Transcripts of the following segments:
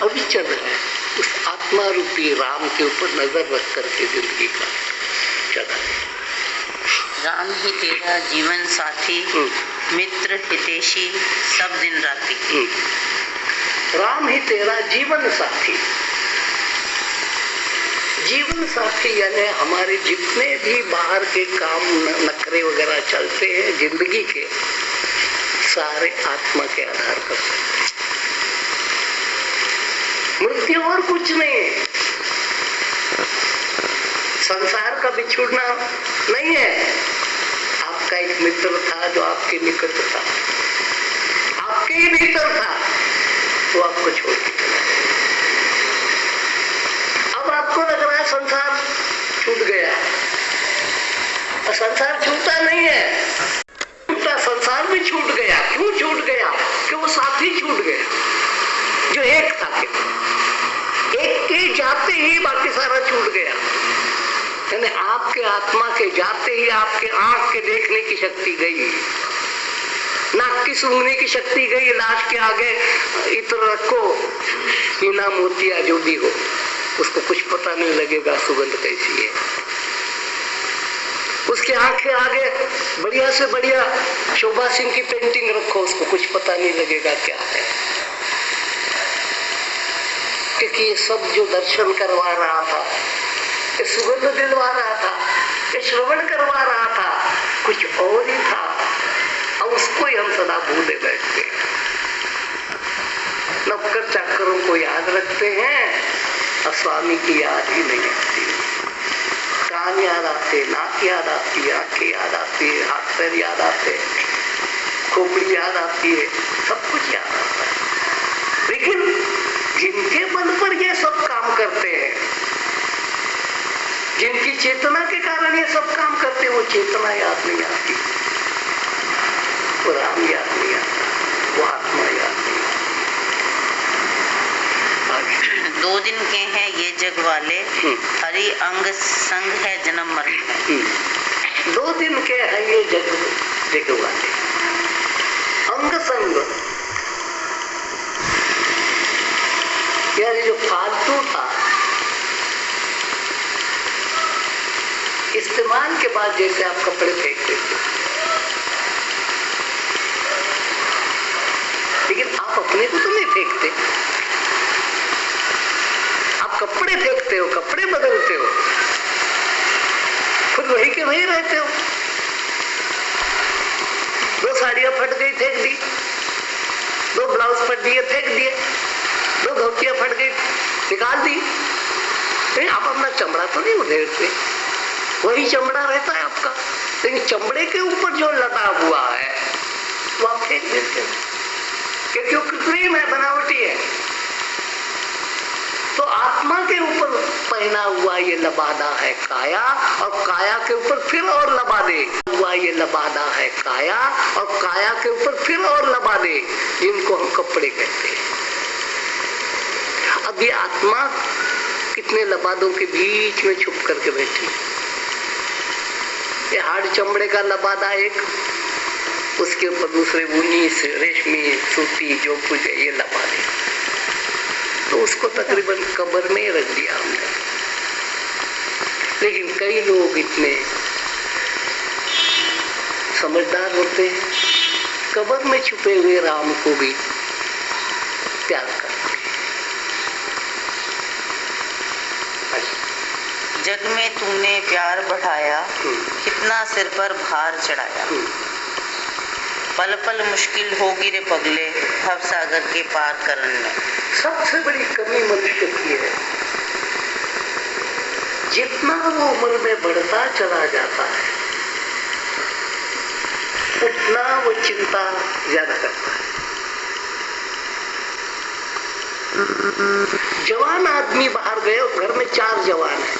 अविचल है, उस आत्मा रूपी राम के ऊपर नजर रख करके जिंदगी का चला। राम ही तेरा जीवन साथी, मित्र हितैषी सब दिन राती। राम ही तेरा जीवन साथी। जीवन साथी यानी हमारे जितने भी बाहर के काम नखरे वगैरह चलते हैं जिंदगी के, सारे आत्मा के आधार पर चलते हैं। मृत्यु और कुछ नहीं है, संसार का बिछुड़ना नहीं है। आपका एक मित्र था जो आपके निकट था, आपके ही भीतर था, वो आपको छोड़ के चला गया। अब आपको लग रहा है संसार छूट गया, और संसार छूटा नहीं है, संसार भी छूट गया। क्यों छूट गया? कि वो साथी छूट गया जो एक था। एक के जाते ही बाकी सारा छूट गया। यानी आपके आत्मा के जाते ही आपके आंख के देखने की शक्ति गई, नाक की सूंघने की शक्ति गई, लाश के आगे इत्र रखो, हीना मोतिया जो भी हो, उसको कुछ पता नहीं लगेगा सुगंध कैसी है। उसके आंख के आगे बढ़िया से बढ़िया शोभा सिंह की पेंटिंग रखो, उसको कुछ पता नहीं लगेगा क्या है। क्योंकि ये सब जो दर्शन करवा रहा था, ये सुगंध दिलवा रहा था, ये श्रवण करवा रहा था, कुछ और ही था। अब उसको ही हम सदा भूले बैठते हैं। नौकर चाकरों को याद रखते हैं और स्वामी की याद ही नहीं आती। कान याद आते, नाक याद आती, आंखें याद आती है, हाथ पैर याद आते, खोपड़ी याद आती है, सब कुछ याद आता है। लेकिन जिनके मन पर ये सब काम करते हैं, जिनकी चेतना के कारण ये सब काम करते हैं, वो चेतना याद नहीं आती, वो राम याद नहीं आता, वो आत्मा याद नहीं आती। 2 दिन के हैं ये जग वाले, हरि अंग संग है जन्म मरण। 2 दिन के हैं ये जग वाले, अंग संग यानी जो फालतू था, इस्तेमाल के बाद जैसे आप कपड़े फेंक देते, लेकिन आप अपने को तो नहीं फेंकते, आप कपड़े फेंकते हो, कपड़े बदलते हो, खुद वही के वही रहते हो। 2 साड़ियां फट गई फेंक दी, 2 ब्लाउज फट दिए फेंक दिए, 2 धोतियां फट गई निकाल दी। नहीं, आप अपना चमड़ा तो नहीं उधेड़ते, वही चमड़ा रहता है आपका, लेकिन चमड़े के ऊपर जो लदा हुआ है वो आप फेंक देते हो, क्योंकि वो कृत्रिम है, बनावटी है। तो आत्मा के ऊपर पहना हुआ ये लबादा है काया, और काया के ऊपर फिर और लबादे हुआ ये लबादा है काया, और काया के ऊपर फिर और लबादे, जिनको हम कपड़े कहते हैं। अब ये आत्मा कितने लबादों के बीच में छुप करके बैठी। ये हार्ड चमड़े का लबादा एक, उसके ऊपर दूसरे ऊनी रेशमी सूती जो कुछ है ये लबादे, तो उसको तकरीबन कब्र में रख दिया हमने। लेकिन कई लोग इतने समझदार होते हैं, कब्र में छुपे हुए राम को भी प्यार करते हैं। जग में तूने प्यार बढ़ाया, कितना सिर पर भार चढ़ाया। पल पल मुश्किल होगी रे पगले, भव सागर के पार करने में। सबसे बड़ी कमी मनुष्य की है, जितना वो उम्र में बढ़ता चला जाता है, उतना वो चिंता ज्यादा करता है। जवान आदमी बाहर गए और घर में 4 जवान हैं,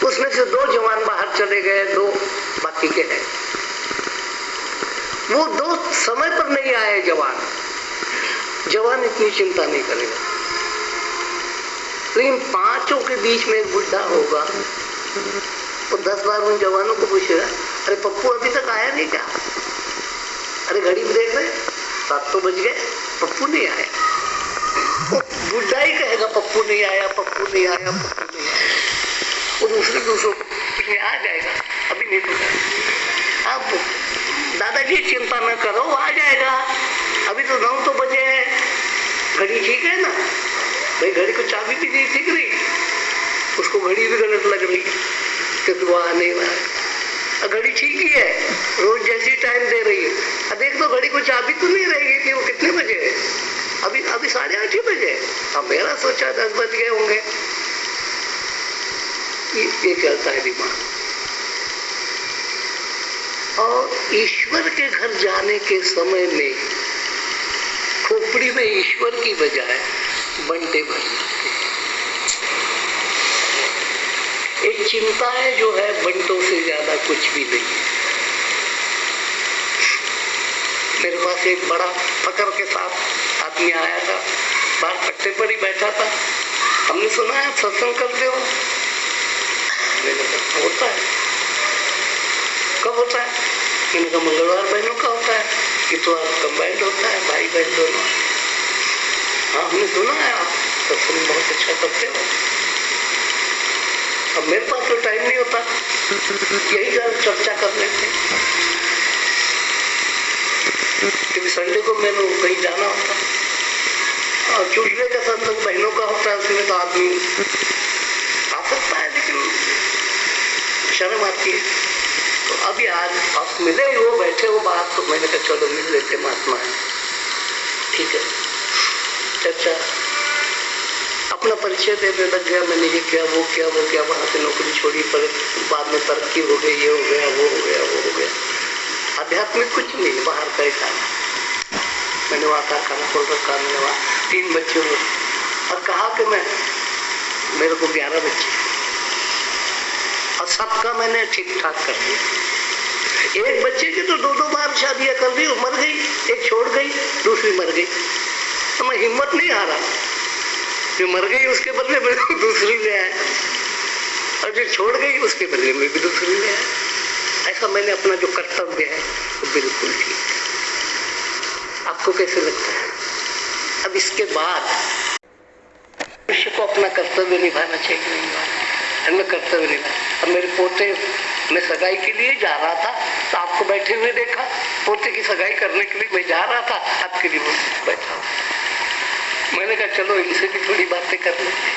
उसमें से 2 जवान बाहर चले गए, 2 बाकी के हैं। वो 2 समय पर नहीं आए जवान इतनी चिंता नहीं करेगा, लेकिन 5 के बीच में एक बुढ़ा होगा, वो 10 बार उन जवानों को पूछेगा, अरे पप्पू अभी तक आया नहीं क्या? अरे घड़ी में देख रहे 7 तो बज गए, पप्पू नहीं आया। बुढ़ा ही कहेगा पप्पू नहीं आया, पप्पू नहीं आया, पप्पू नहीं आया। वो दूसरों को आ जाएगा, अभी नहीं पता। आप दादाजी चिंता न करो, आ जाएगा। अभी तो 9 तो बजे हैं, घड़ी ठीक है ना भाई? घड़ी को चाबी भी नहीं ठीक नहीं, उसको घड़ी भी गलत लग रही क्योंकि वो आ नहीं रहा। घड़ी ठीक ही है, रोज जैसी टाइम दे रही है। देख तो घड़ी को चाबी तो नहीं रहेगी कि वो कितने बजे है? अभी 8:30 बजे। अब मेरा सोचा 10 बज गए होंगे। ये चलता है दिमाग। और ईश्वर के घर जाने के समय में खोपड़ी में ईश्वर की बजाय बंटे भर एक चिंता है जो है बंटों से ज्यादा कुछ भी नहीं है। मेरे पास एक बड़ा फकर के साथ आदमी आया था, बाहर पट्टे पर ही बैठा था। हमने सुना है सत्संग करते हो? मैंने कहा होता है। कब होता है? मैंने कहा मंगलवार बहनों का होता है, इतवार कंबाइंड होता है, भाई बहन दोनों। हाँ हमने सुना है आप सत्संग बहुत अच्छा करते हो। अब मेरे पास तो टाइम नहीं होता, यही चर्चा कर लेते हैं। क्योंकि संडे को मैंने कहीं जाना होता और ट्यूसडे का सत्संग बहनों का होता है, उसमें तो आदमी आ सकता है लेकिन शर्म आती है। तो अभी आज आप मिले ही, वो बैठे हो बाहर, तो मैंने कहा चलो मिल लेते, महात्मा है, ठीक है। चर्चा अपना परिचय देने लग गया। मैंने ये किया, वो किया, वो किया, वहां से नौकरी छोड़ी, पर बाद में तरक्की हो गई, ये हो गया, वो हो गया, वो हो गया। आध्यात्मिक कुछ नहीं, बाहर का ही काम। मैंने वहां कारखाना खोल रखा, मैंने वहां 3 बच्चे हो और कहा कि मेरे को 11 बच्चे और सबका मैंने ठीक ठाक कर दिया। एक बच्चे की तो 2-2 बार शादियां कर दी, मर गई, एक छोड़ गई, दूसरी मर गई। तो मैं हिम्मत नहीं हारा, जो मर गई उसके बदले में दूसरी ले आया और जो छोड़ गई उसके बदले में भी दूसरी ले आया। ऐसा मैंने अपना जो कर्तव्य है वो बिल्कुल ठीक है। आपको कैसे लगता है? अब इसके बाद मनुष्य को अपना कर्तव्य निभाना चाहिए, नहीं मैं कर्तव्य निभा। अब मेरे पोते मैं सगाई के लिए जा रहा था, तो आपको बैठे हुए देखा। पोते की सगाई करने के लिए मैं जा रहा था, आपके लिए बैठा। मैंने कहा चलो इनसे भी थोड़ी बातें कर लेते।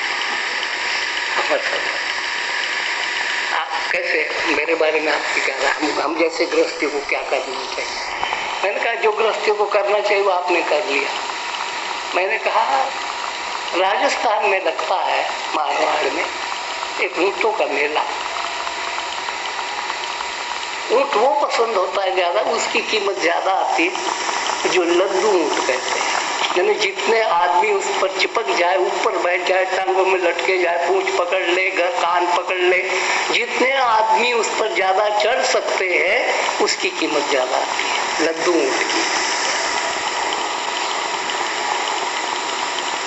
आप कैसे मेरे बारे में आपकी कह रहा है, हम जैसे गृहस्थियों को क्या करना चाहिए? मैंने कहा जो गृहस्थियों को करना चाहिए वो आपने कर लिया। मैंने कहा राजस्थान में लगता है मारवाड़ में एक ऊँटों का मेला। ऊँट वो पसंद होता है ज्यादा, उसकी कीमत ज्यादा आती है जो लद्दू ऊँट कहते हैं। यानी जितने आदमी उस पर चिपक जाए, ऊपर बैठ जाए, टांगों में लटके जाए, पूंछ पकड़ ले, कान पकड़ ले, जितने आदमी उस पर ज्यादा चढ़ सकते हैं उसकी कीमत ज्यादा आती है, लद्दू ऊँट की।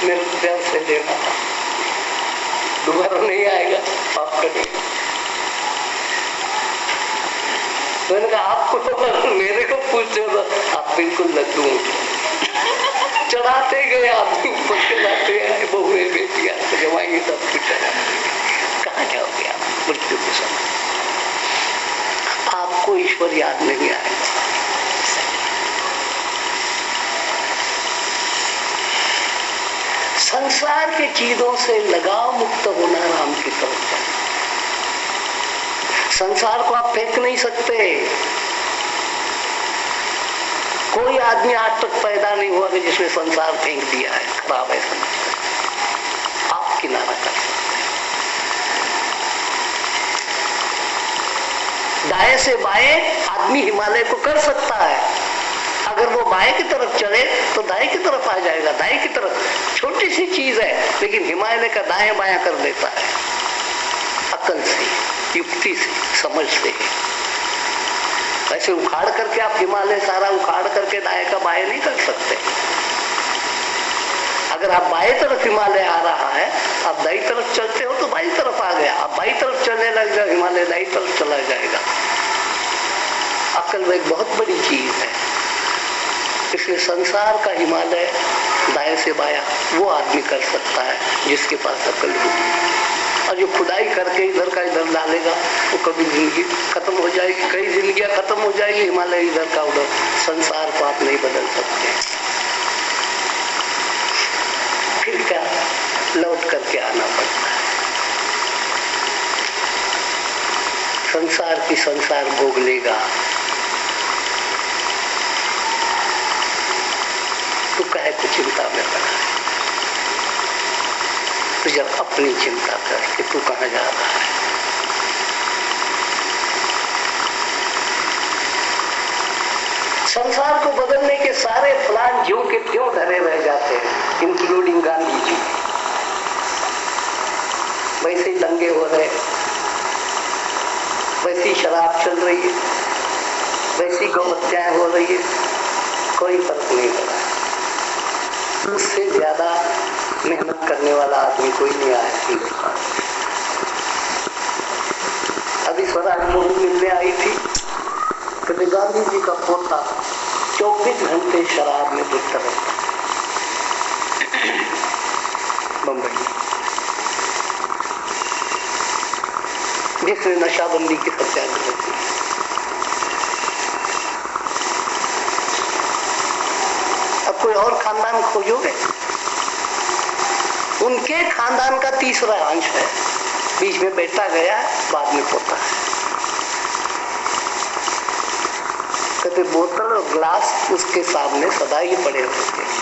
मेरे ध्यान से लेना, दोबारा नहीं आएगा, आप करेंगे। मैंने कहा आपको तो मेरे को पूछते हो तो आप बिल्कुल लद्दू ऊँट चढ़ाते गए, आदमी ऊपर चढ़ाते हैं, बहुए बेटियां जवाई सब कुछ कहाँ जाओगे आप मृत्यु के समय? आपको ईश्वर याद नहीं आएगा। संसार के चीजों से लगाव मुक्त होना राम की तरफ है। संसार को आप फेंक नहीं सकते। कोई आदमी आज तक पैदा नहीं हुआ कि जिसने संसार फेंक दिया है, खराब है संसार। आप किनारा कर सकते हैं। दाएं से बाएं आदमी हिमालय को कर सकता है। अगर वो बाएं की तरफ चले तो दाएं की तरफ आ जाएगा। दाएं की तरफ छोटी सी चीज है लेकिन हिमालय का दाएं बायां कर देता है, अकल से, युक्ति से, समझ से। ऐसे उखाड़ करके आप हिमालय सारा उखाड़ करके दाएं का बाएं नहीं कर सकते। अगर आप बाएं तरफ हिमालय आ रहा है, आप दाईं तरफ चलते हो तो बाईं तरफ आ गया। आप बाईं तरफ चलने लग जाओ, हिमालय दाईं तरफ चला जाएगा। अकल वो एक बहुत बड़ी चीज है। इसलिए संसार का हिमालय दाएं से बाया वो आदमी कर सकता है जिसके पास अकल होगी। और जो खुदाई करके इधर का इधर डालेगा वो कभी जिंदगी खत्म हो जाएगी, कई जिंदगियां खत्म हो जाएगी, हिमालय इधर का उधर। संसार को आप नहीं बदल सकते। फिर क्या, लौट करके आना पड़ता है। संसार की संसार भोग लेगा तो काहे को चिंता में पड़ा है। तो जब अपनी चिंता कर कि तू कहाँ जा रहा है। संसार को बदलने के सारे प्लान ज्यों के त्यों धरे रह जाते हैं, इंक्लूडिंग गांधी जी। वैसे ही दंगे हो रहे, वैसी शराब चल रही है, वैसी गौहत्याएं हो रही है, कोई फर्क नहीं पड़ा। उससे ज्यादा मेहनत करने वाला आदमी कोई नहीं आया हिंदुस्तान। अभी स्वराज मुहिम मिलने आई थी, कभी गांधी जी का पोता 24 घंटे शराब में डूबता रहता बम्बई, जिसने नशाबंदी की सत्याग्रह की। अब कोई और खानदान खोजोगे? उनके खानदान का तीसरा अंश है, बीच में बेटा गया, बाद में पोता है। कहते बोतल और ग्लास उसके सामने सदा ही पड़े होते हैं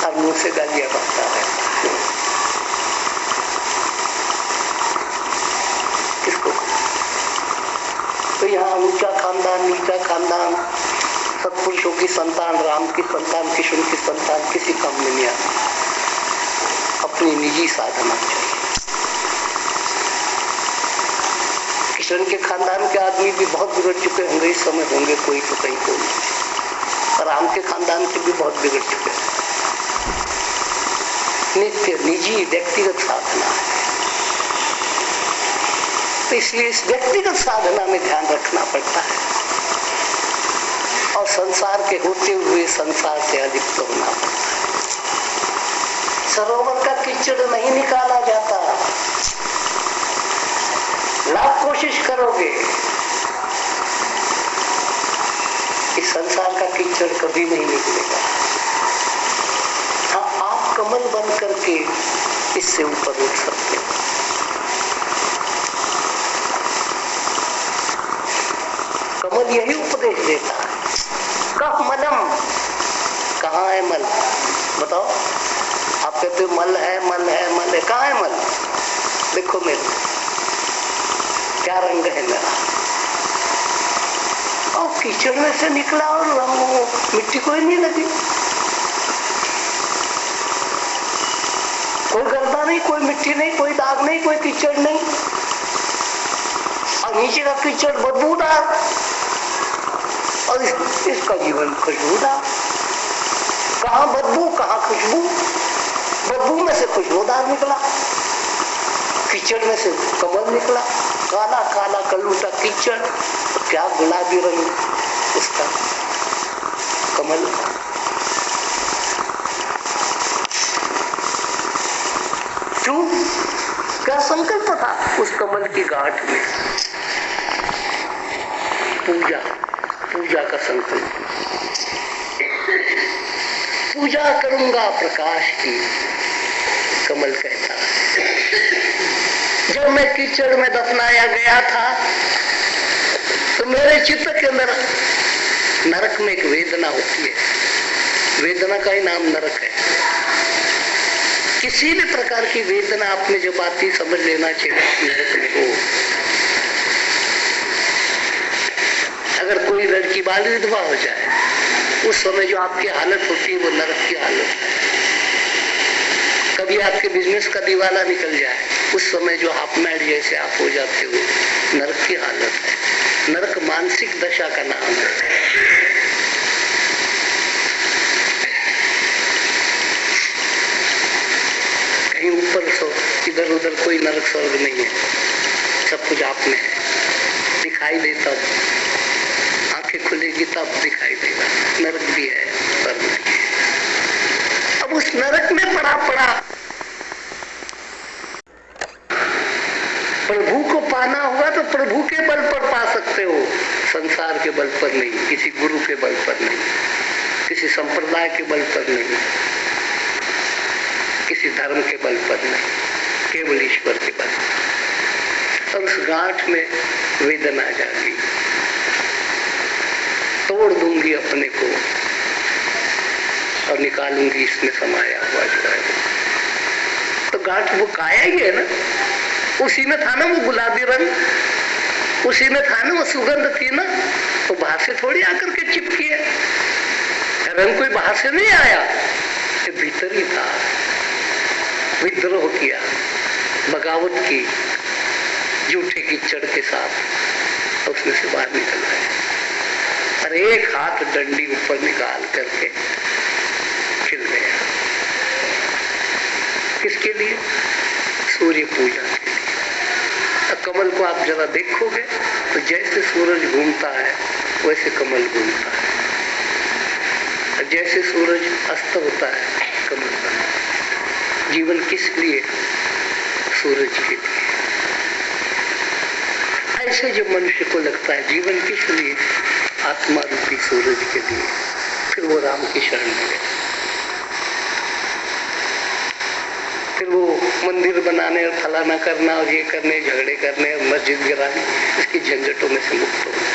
और मुंह से गालियां बकता रहता है। किसको? तो यहाँ ऊंचा खानदान, नीचा खानदान, सत्पुरुषों की संतान, राम की संतान, कृष्ण की संतान किसी काम में नहीं आती। अपनी निजी साधना चाहिए। कृष्ण के खानदान के आदमी भी बहुत बिगड़ चुके होंगे, इस समय होंगे कोई तो कहीं कोई। राम के खानदान के भी बहुत बिगड़ चुके हैं। नित्य निजी व्यक्तिगत साधना है, तो इसलिए इस व्यक्तिगत साधना में ध्यान रखना पड़ता है और संसार के होते हुए संसार से अधिक होना पड़ता है। सरोवर का कीचड़ नहीं निकाला जाता, लाख कोशिश करोगे इस संसार का कीचड़ कभी नहीं निकलेगा। हाँ, आप कमल बन करके इससे ऊपर उठ सकते हो। कमल यही उपदेश देता है, कह मलम, कहाँ है मल? बताओ। आप कहते हो मल है, मल है, मल है, कहाँ है मल? देखो मेरे क्या रंग है मेरा, और कीचड़ में से निकला और मिट्टी कोई नहीं लगी, कोई गर्दा नहीं, कोई मिट्टी नहीं, कोई दाग नहीं, कोई कीचड़ नहीं, और नीचे का कीचड़ बदबूदार और इसका जीवन खुशबूदार। कहाँ बदबू, कहाँ खुशबू? बदबू में से खुशबूदार निकला, कीचड़ में से कमल निकला। काला काला कलूटा कीचड़, तो क्या गुलाबी रंग उसका कमल का। क्यों? क्या संकल्प था उस कमल की गांठ में? पूजा, पूजा का संकल्प। पूजा करूंगा प्रकाश की, कमल कहता है। जब मैं कीचड़ में दफनाया गया था तो मेरे चित्त के अंदर नरक में एक वेदना होती है, वेदना का ही नाम नरक है। किसी भी प्रकार की वेदना आपने जब आती समझ लेना चाहिए नरक में हो। अगर कोई लड़की बाल विधवा हो जाए, उस समय जो आपकी हालत होती है वो नरक की हालत है। कभी आपके बिजनेस का दिवाला निकल जाए, उस समय जो हाफ मैड जैसे आप हो जाते हो, नरक की हालत है। नरक मानसिक दशा का नाम है। कहीं ऊपर सो, इधर उधर कोई नरक स्वर्ग नहीं है, सब कुछ आप में है। दिखाई दे तब, आंखें खुलेगी तब दिखाई देगा। नरक भी है, स्वर्ग भी है। उस नरक में पड़ा प्रभु को पाना होगा तो प्रभु के बल पर पा सकते हो, संसार के बल पर नहीं, किसी गुरु के बल पर नहीं, किसी संप्रदाय के बल पर नहीं, किसी धर्म के बल पर नहीं, केवल ईश्वर के बल पर। और उस गांठ में वेदना जागी, तोड़ दूंगी अपने को और निकालूंगी इसमें समाया हुआ जो है। तो गांठ वो काया ही है ना, उसी में था ना वो गुलाबी रंग, उसी में था ना वो सुगंध थी ना, तो बाहर से थोड़ी आकर के चिपकी है, रंग कोई बाहर से नहीं आया, ये भीतर ही था। विद्रोह किया, बगावत की झूठे कीचड़ के साथ, तो उसमें से बाहर निकल आया। और एक हाथ डंडी ऊपर निकाल करके खिल गया। किसके लिए? सूर्य पूजा के लिए। कमल को आप जरा देखोगे तो जैसे सूरज घूमता है वैसे कमल घूमता है, और जैसे सूरज अस्त होता है कमल बनता है। जीवन किस लिए? सूरज के लिए। ऐसे जब मनुष्य को लगता है जीवन किस लिए? आत्मा रूपी सूरज के लिए, फिर वो राम की शरण में गए। फिर वो मंदिर बनाने और फलाना करना और ये करने, झगड़े करने और मस्जिद गिराने, इसकी झंझटों में से मुक्त हो गया।